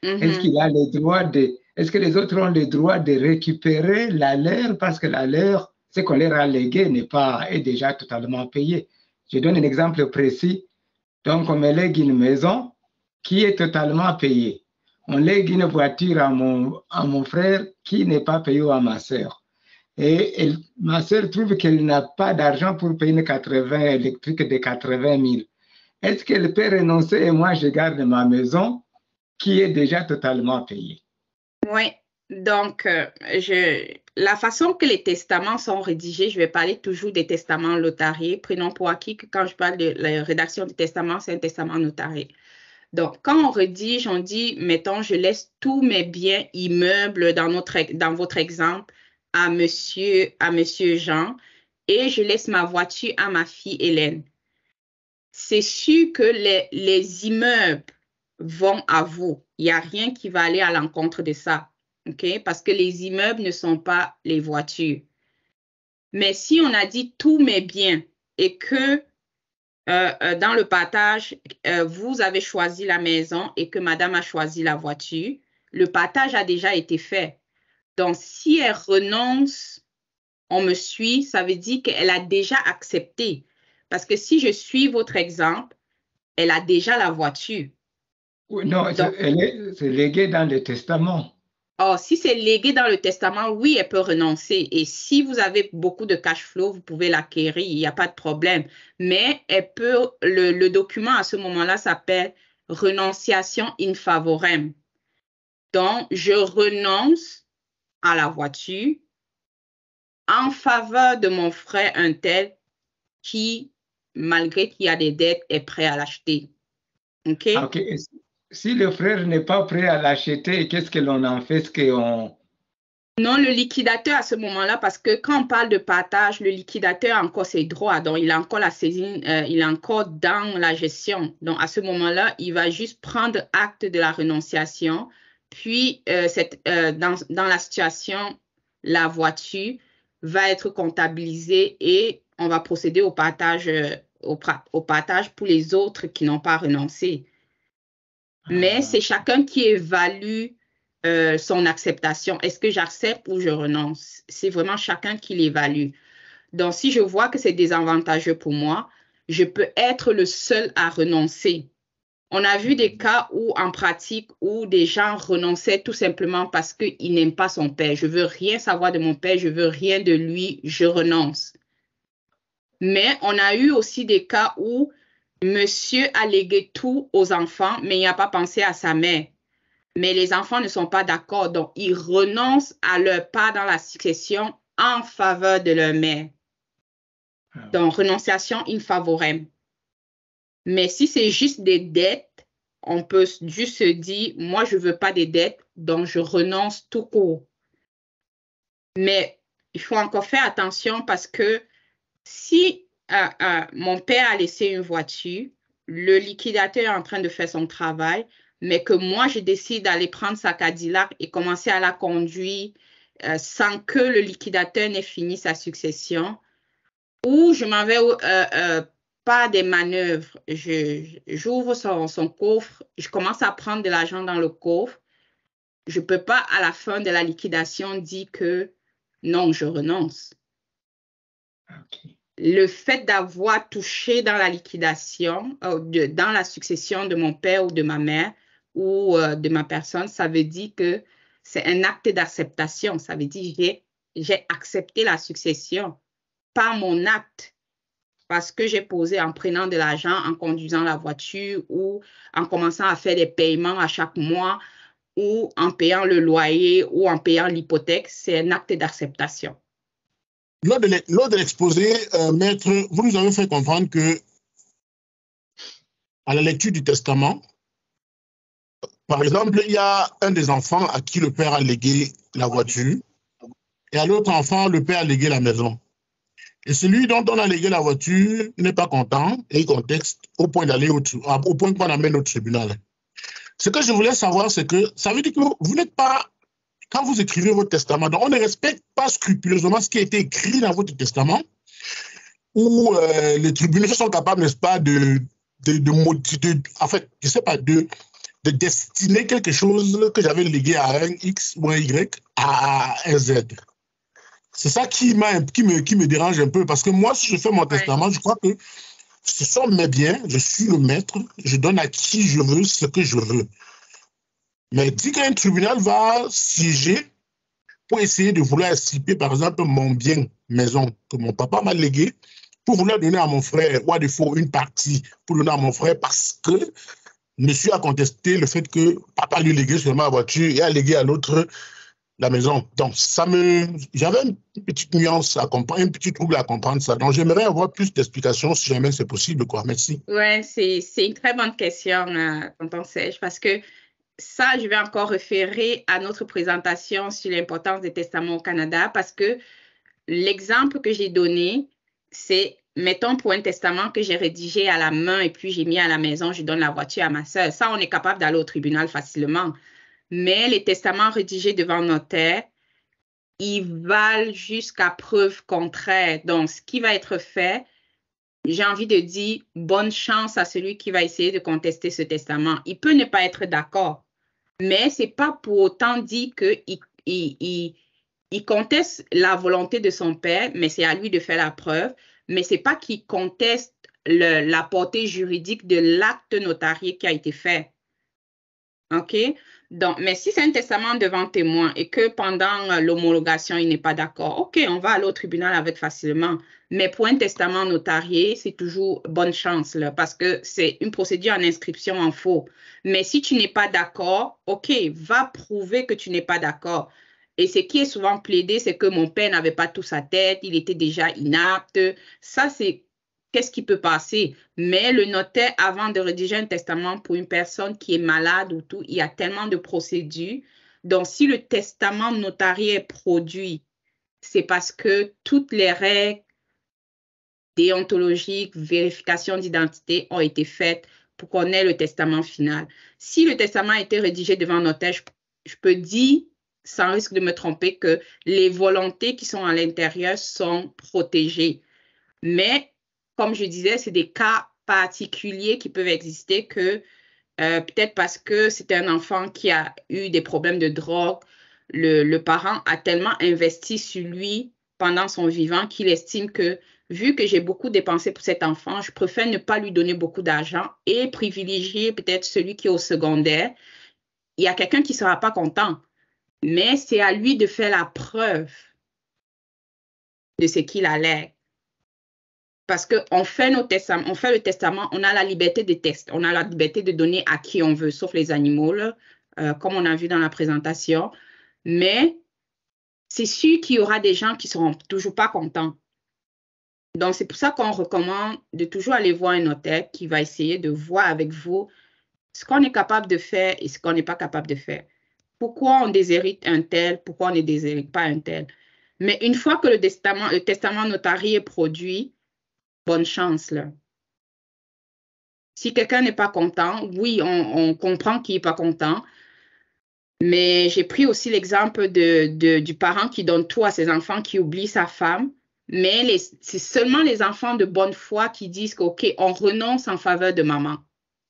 Est-ce qu'il a le droit est-ce que les autres ont le droit de récupérer la leur parce que la leur, ce qu'on leur a légué est déjà totalement payé? Je donne un exemple précis. Donc, on me lègue une maison qui est totalement payée. On lègue une voiture à mon frère qui n'est pas payé à ma sœur. Et ma sœur trouve qu'elle n'a pas d'argent pour payer une 80 électrique de 80 000. Est-ce qu'elle peut renoncer et moi, je garde ma maison qui est déjà totalement payée? Oui. Donc, la façon que les testaments sont rédigés, je vais parler toujours des testaments notariés. Prenons pour acquis que quand je parle de la rédaction du testament, c'est un testament notarié. Donc, quand on rédige, on dit, mettons, je laisse tous mes biens immeubles dans votre exemple à monsieur Jean et je laisse ma voiture à ma fille Hélène. C'est sûr que les immeubles vont à vous. Il n'y a rien qui va aller à l'encontre de ça. Okay? Parce que les immeubles ne sont pas les voitures. Mais si on a dit tous mes biens et que dans le partage, vous avez choisi la maison et que madame a choisi la voiture, le partage a déjà été fait. Donc, si elle renonce, on me suit, ça veut dire qu'elle a déjà accepté. Parce que si je suis votre exemple, elle a déjà la voiture. Oui, non, c'est légué dans le testament. Oh, si c'est légué dans le testament, oui, elle peut renoncer. Et si vous avez beaucoup de cash flow, vous pouvez l'acquérir, il n'y a pas de problème. Mais elle peut, le document à ce moment-là s'appelle renonciation in favorem. Donc, je renonce à la voiture en faveur de mon frère un tel qui, malgré qu'il y a des dettes, est prêt à l'acheter. OK? OK. Si le frère n'est pas prêt à l'acheter, qu'est-ce que l'on en fait? Non, le liquidateur à ce moment-là, parce que quand on parle de partage, le liquidateur a encore ses droits, donc il a encore la saisine, il est encore dans la gestion. Donc à ce moment-là, il va juste prendre acte de la renonciation, puis dans la situation, la voiture va être comptabilisée et on va procéder au partage pour les autres qui n'ont pas renoncé. Mais c'est chacun qui évalue son acceptation. Est-ce que j'accepte ou je renonce? C'est vraiment chacun qui l'évalue. Donc, si je vois que c'est désavantageux pour moi, je peux être le seul à renoncer. On a vu des cas où, en pratique, où des gens renonçaient tout simplement parce qu'ils n'aiment pas son père. Je veux rien savoir de mon père, je veux rien de lui, je renonce. Mais on a eu aussi des cas où monsieur a légué tout aux enfants, mais il n'a pas pensé à sa mère. Mais les enfants ne sont pas d'accord, donc ils renoncent à leur part dans la succession en faveur de leur mère. Donc, renonciation in favorem. Mais si c'est juste des dettes, on peut juste se dire, moi, je ne veux pas des dettes, donc je renonce tout court. Mais il faut encore faire attention parce que si mon père a laissé une voiture, le liquidateur est en train de faire son travail, mais que moi, je décide d'aller prendre sa Cadillac et commencer à la conduire sans que le liquidateur n'ait fini sa succession, ou je m'en vais par des manœuvres, j'ouvre son coffre, je commence à prendre de l'argent dans le coffre, je ne peux pas à la fin de la liquidation dire que non, je renonce. Okay. Le fait d'avoir touché dans la liquidation, dans la succession de mon père ou de ma mère ou de ma personne, ça veut dire que c'est un acte d'acceptation. Ça veut dire j'ai accepté la succession par mon acte parce que j'ai posé en prenant de l'argent, en conduisant la voiture ou en commençant à faire des paiements à chaque mois ou en payant le loyer ou en payant l'hypothèque. C'est un acte d'acceptation. Lors de l'exposé, maître, vous nous avez fait comprendre que à la lecture du testament, par exemple, il y a un des enfants à qui le père a légué la voiture et à l'autre enfant, le père a légué la maison. Et celui dont on a légué la voiture n'est pas content et il conteste au point d'aller au point qu'on amène au tribunal. Ce que je voulais savoir, c'est que ça veut dire que vous n'êtes pas, quand vous écrivez votre testament, donc on ne respecte pas scrupuleusement ce qui a été écrit dans votre testament, où les tribunaux sont capables, n'est-ce pas, en fait, je sais pas, de destiner quelque chose que j'avais légué à un X ou un Y à un Z. C'est ça qui me dérange un peu, parce que moi, si je fais mon testament, je crois que ce sont mes biens, je suis le maître, je donne à qui je veux ce que je veux. Mais dit qu'un tribunal va siéger pour essayer de vouloir extirper, par exemple, mon bien maison que mon papa m'a légué, pour vouloir donner à mon frère, ou à défaut une partie pour donner à mon frère, parce que monsieur a contesté le fait que papa lui léguait seulement la voiture et a légué à l'autre la maison. Donc, j'avais une petite nuance à comprendre, un petit trouble à comprendre ça. Donc, j'aimerais avoir plus d'explications si jamais c'est possible, quoi. Merci. Oui, c'est une très bonne question, tonton Serge, parce que ça, je vais encore référer à notre présentation sur l'importance des testaments au Canada, parce que l'exemple que j'ai donné, c'est, mettons pour un testament que j'ai rédigé à la main et puis j'ai mis à la maison, je donne la voiture à ma soeur. Ça, on est capable d'aller au tribunal facilement. Mais les testaments rédigés devant notaire, ils valent jusqu'à preuve contraire. Donc, ce qui va être fait, j'ai envie de dire bonne chance à celui qui va essayer de contester ce testament. Il peut ne pas être d'accord, mais ce n'est pas pour autant dire qu'il conteste la volonté de son père, mais c'est à lui de faire la preuve. Mais ce n'est pas qu'il conteste la portée juridique de l'acte notarié qui a été fait. OK? Donc, mais si c'est un testament devant témoin et que pendant l'homologation, il n'est pas d'accord, OK, on va aller au tribunal avec facilement. Mais pour un testament notarié, c'est toujours bonne chance là, parce que c'est une procédure en inscription en faux. Mais si tu n'es pas d'accord, OK, va prouver que tu n'es pas d'accord. Et ce qui est souvent plaidé, c'est que mon père n'avait pas tout sa tête, il était déjà inapte. Ça, c'est qu'est-ce qui peut passer? Mais le notaire, avant de rédiger un testament pour une personne qui est malade ou tout, il y a tellement de procédures. Donc, si le testament notarié est produit, c'est parce que toutes les règles déontologiques, vérification d'identité ont été faites pour qu'on ait le testament final. Si le testament a été rédigé devant notaire, je peux dire, sans risque de me tromper, que les volontés qui sont à l'intérieur sont protégées. Mais comme je disais, c'est des cas particuliers qui peuvent exister que peut-être parce que c'est un enfant qui a eu des problèmes de drogue, le parent a tellement investi sur lui pendant son vivant qu'il estime que vu que j'ai beaucoup dépensé pour cet enfant, je préfère ne pas lui donner beaucoup d'argent et privilégier peut-être celui qui est au secondaire. Il y a quelqu'un qui ne sera pas content, mais c'est à lui de faire la preuve de ce qu'il allègue. parce qu'on fait nos testaments, on fait le testament, on a la liberté de tester, on a la liberté de donner à qui on veut, sauf les animaux, là, comme on a vu dans la présentation. Mais c'est sûr qu'il y aura des gens qui ne seront toujours pas contents. Donc, c'est pour ça qu'on recommande de toujours aller voir un notaire qui va essayer de voir avec vous ce qu'on est capable de faire et ce qu'on n'est pas capable de faire. Pourquoi on déshérite un tel, pourquoi on ne déshérite pas un tel. Mais une fois que le testament notarié est produit, bonne chance, là. Si quelqu'un n'est pas content, oui, on comprend qu'il n'est pas content, mais j'ai pris aussi l'exemple du parent qui donne tout à ses enfants, qui oublie sa femme, mais c'est seulement les enfants de bonne foi qui disent qu'OK, on renonce en faveur de maman.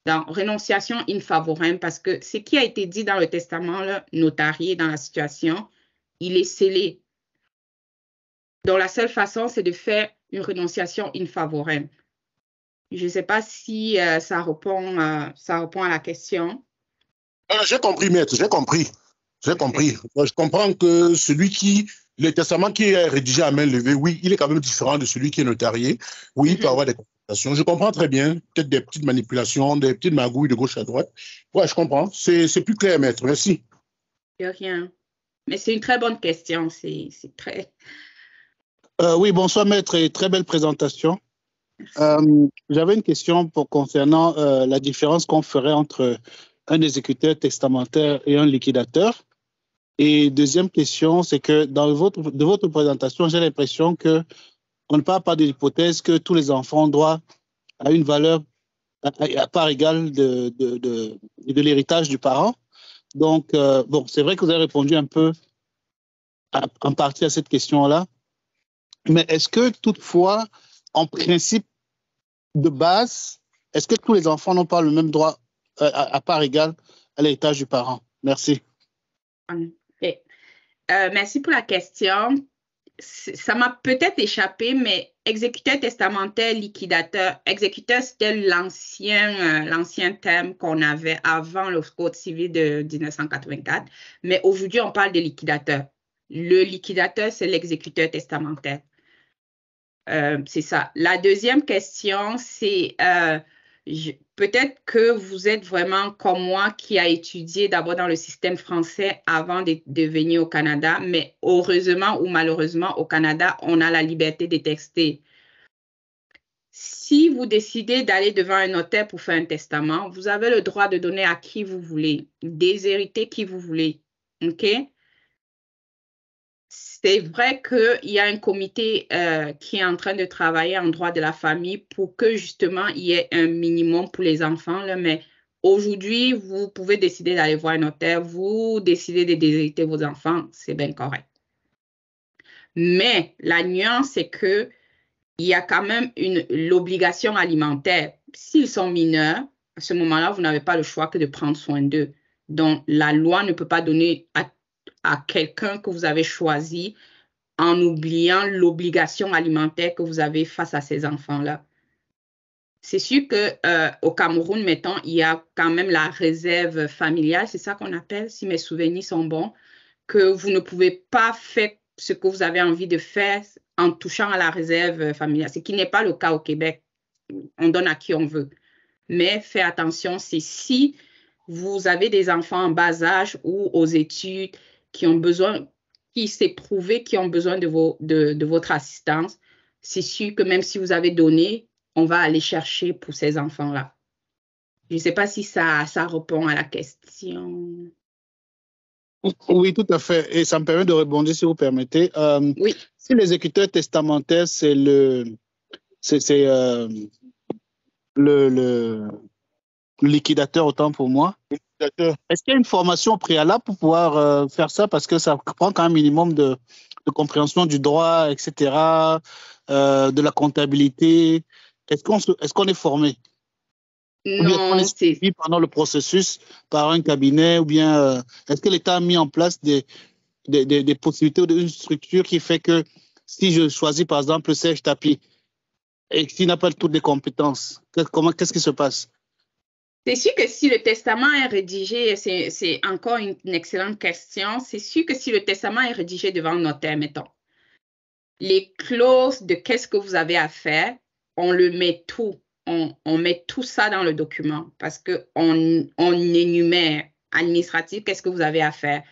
Donc, renonciation in favorem, parce que ce qui a été dit dans le testament là, notarié dans la situation, il est scellé. Donc, la seule façon, c'est de faire une renonciation in favorem. Je ne sais pas si ça répond à la question. J'ai compris, maître, j'ai compris. J'ai compris. Je comprends que le testament qui est rédigé à main levée, oui, il est quand même différent de celui qui est notarié. Oui, il peut avoir des complications. Je comprends très bien. Peut-être des petites manipulations, des petites magouilles de gauche à droite. Ouais, je comprends. C'est plus clair, maître. Merci. De rien. Mais c'est une très bonne question. C'est très... Oui, bonsoir, maître, et très belle présentation. J'avais une question concernant la différence qu'on ferait entre un exécuteur testamentaire et un liquidateur. Et deuxième question, c'est que de votre présentation, j'ai l'impression qu'on ne parle pas de l'hypothèse que tous les enfants ont droit à une valeur à part égale de l'héritage du parent. Donc, bon, c'est vrai que vous avez répondu un peu en partie à cette question-là. Mais est-ce que toutefois, en principe de base, est-ce que tous les enfants n'ont pas le même droit à part égale à l'héritage du parent? Merci. Okay. Merci pour la question. Ça m'a peut-être échappé, mais exécuteur testamentaire, liquidateur, exécuteur, c'était l'ancien terme qu'on avait avant le Code civil de 1984. Mais aujourd'hui, on parle de liquidateur. Le liquidateur, c'est l'exécuteur testamentaire. C'est ça. La deuxième question, c'est peut-être que vous êtes vraiment comme moi qui a étudié d'abord dans le système français avant de venir au Canada, mais heureusement ou malheureusement, au Canada, on a la liberté de tester. Si vous décidez d'aller devant un notaire pour faire un testament, vous avez le droit de donner à qui vous voulez, déshériter qui vous voulez. OK? C'est vrai qu'il y a un comité qui est en train de travailler en droit de la famille pour que justement il y ait un minimum pour les enfants, là, mais aujourd'hui, vous pouvez décider d'aller voir un notaire, vous décidez de déshériter vos enfants, c'est bien correct. Mais la nuance, c'est qu'il y a quand même l'obligation alimentaire. S'ils sont mineurs, à ce moment-là, vous n'avez pas le choix que de prendre soin d'eux. Donc, la loi ne peut pas donner à quelqu'un que vous avez choisi en oubliant l'obligation alimentaire que vous avez face à ces enfants-là. C'est sûr qu'au Cameroun, mettons, il y a quand même la réserve familiale, c'est ça qu'on appelle, si mes souvenirs sont bons, que vous ne pouvez pas faire ce que vous avez envie de faire en touchant à la réserve familiale, ce qui n'est pas le cas au Québec. On donne à qui on veut. Mais faites attention, c'est si vous avez des enfants en bas âge ou aux études qui s'est prouvé qui ont besoin de votre assistance, c'est sûr que même si vous avez donné, on va aller chercher pour ces enfants-là. Je ne sais pas si ça répond à la question. Oui, tout à fait. Et ça me permet de rebondir, si vous permettez. Oui. Si l'exécuteur testamentaire, c'est le liquidateur, autant pour moi. Est-ce qu'il y a une formation préalable pour pouvoir faire ça? Parce que ça prend quand même un minimum de compréhension du droit, etc., de la comptabilité. Est-ce qu'on est formé? Non, ou bien est-ce qu'on est suivi pendant le processus par un cabinet? Ou bien est-ce que l'État a mis en place des possibilités ou une structure qui fait que si je choisis par exemple Serge Tapi et s'il n'a pas toutes les compétences, qu'est-ce qui se passe? C'est sûr que si le testament est rédigé, c'est encore une excellente question. C'est sûr que si le testament est rédigé devant un notaire, mettons, les clauses de qu'est-ce que vous avez à faire, on le met tout, on met tout ça dans le document parce qu'on énumère administratif, qu'est-ce que vous avez à faire.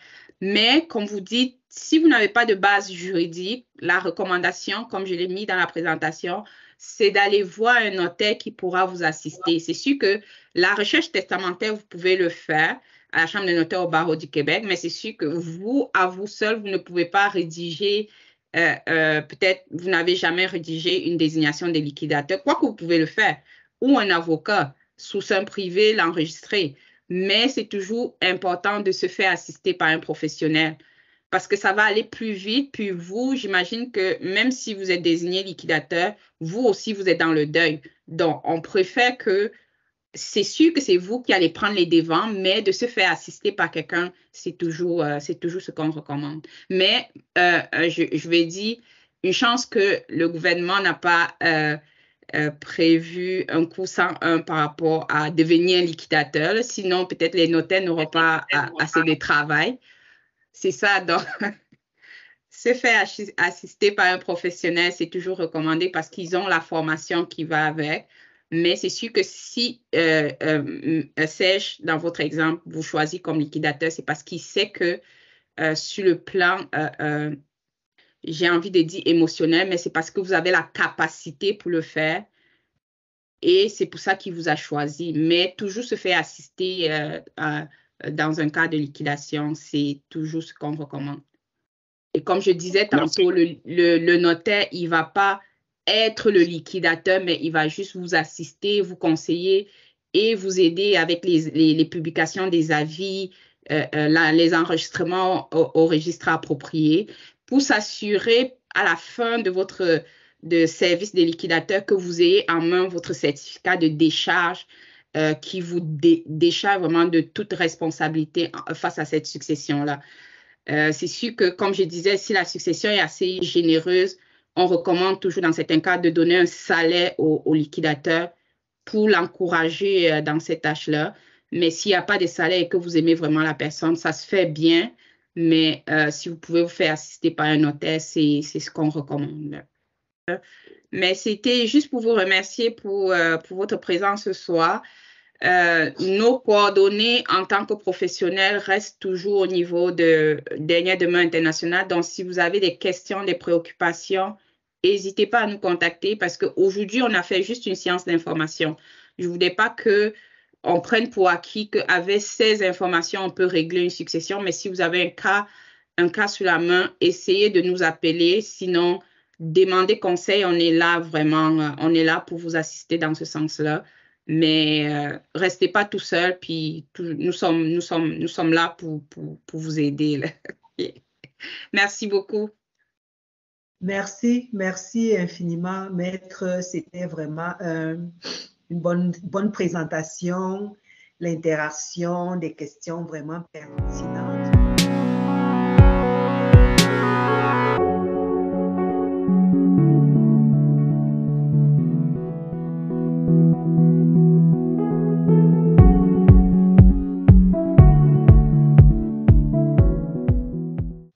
Mais comme vous dites, si vous n'avez pas de base juridique, la recommandation, comme je l'ai mis dans la présentation, c'est d'aller voir un notaire qui pourra vous assister. C'est sûr que la recherche testamentaire, vous pouvez le faire à la Chambre des notaires au barreau du Québec, mais c'est sûr que vous, à vous seul, vous ne pouvez pas rédiger, peut-être vous n'avez jamais rédigé une désignation des liquidateurs, quoique vous pouvez le faire, ou un avocat, sous seing privé, l'enregistrer. Mais c'est toujours important de se faire assister par un professionnel parce que ça va aller plus vite. Puis vous, j'imagine que même si vous êtes désigné liquidateur, vous aussi, vous êtes dans le deuil. Donc, on préfère que c'est sûr que c'est vous qui allez prendre les devants, mais de se faire assister par quelqu'un, c'est toujours ce qu'on recommande. Mais je vais dire, une chance que le gouvernement n'a pas prévu un coût 101 par rapport à devenir liquidateur. Sinon, peut-être les notaires n'auront pas assez de travail. C'est ça, donc se faire assister par un professionnel, c'est toujours recommandé parce qu'ils ont la formation qui va avec. Mais c'est sûr que si Serge, dans votre exemple, vous choisissez comme liquidateur, c'est parce qu'il sait que sur le plan, j'ai envie de dire émotionnel, mais c'est parce que vous avez la capacité pour le faire. Et c'est pour ça qu'il vous a choisi. Mais toujours se faire assister dans un cas de liquidation, c'est toujours ce qu'on recommande. Et comme je disais tantôt, le notaire, il ne va pas être le liquidateur, mais il va juste vous assister, vous conseiller et vous aider avec les publications des avis, les enregistrements au registre approprié pour s'assurer à la fin de votre service des liquidateurs que vous ayez en main votre certificat de décharge qui vous décharge vraiment de toute responsabilité face à cette succession-là. C'est sûr que, comme je disais, si la succession est assez généreuse, on recommande toujours dans certains cas de donner un salaire au liquidateur pour l'encourager dans cette tâche-là. Mais s'il n'y a pas de salaire et que vous aimez vraiment la personne, ça se fait bien. Mais si vous pouvez vous faire assister par un notaire, c'est ce qu'on recommande. Mais c'était juste pour vous remercier pour votre présence ce soir. Nos coordonnées en tant que professionnels restent toujours au niveau de Dernière Demeure Internationale. Donc, si vous avez des questions, des préoccupations, n'hésitez pas à nous contacter parce qu'aujourd'hui, on a fait juste une séance d'information. Je ne voulais pas qu'on prenne pour acquis qu'avec ces informations, on peut régler une succession. Mais si vous avez un cas sur la main, essayez de nous appeler. Sinon, demandez conseil. On est là vraiment, on est là pour vous assister dans ce sens-là. Mais restez pas tout seul, puis nous sommes là pour vous aider. Là. Merci beaucoup. Merci infiniment, Maître. C'était vraiment une bonne présentation, l'interaction, des questions vraiment pertinentes.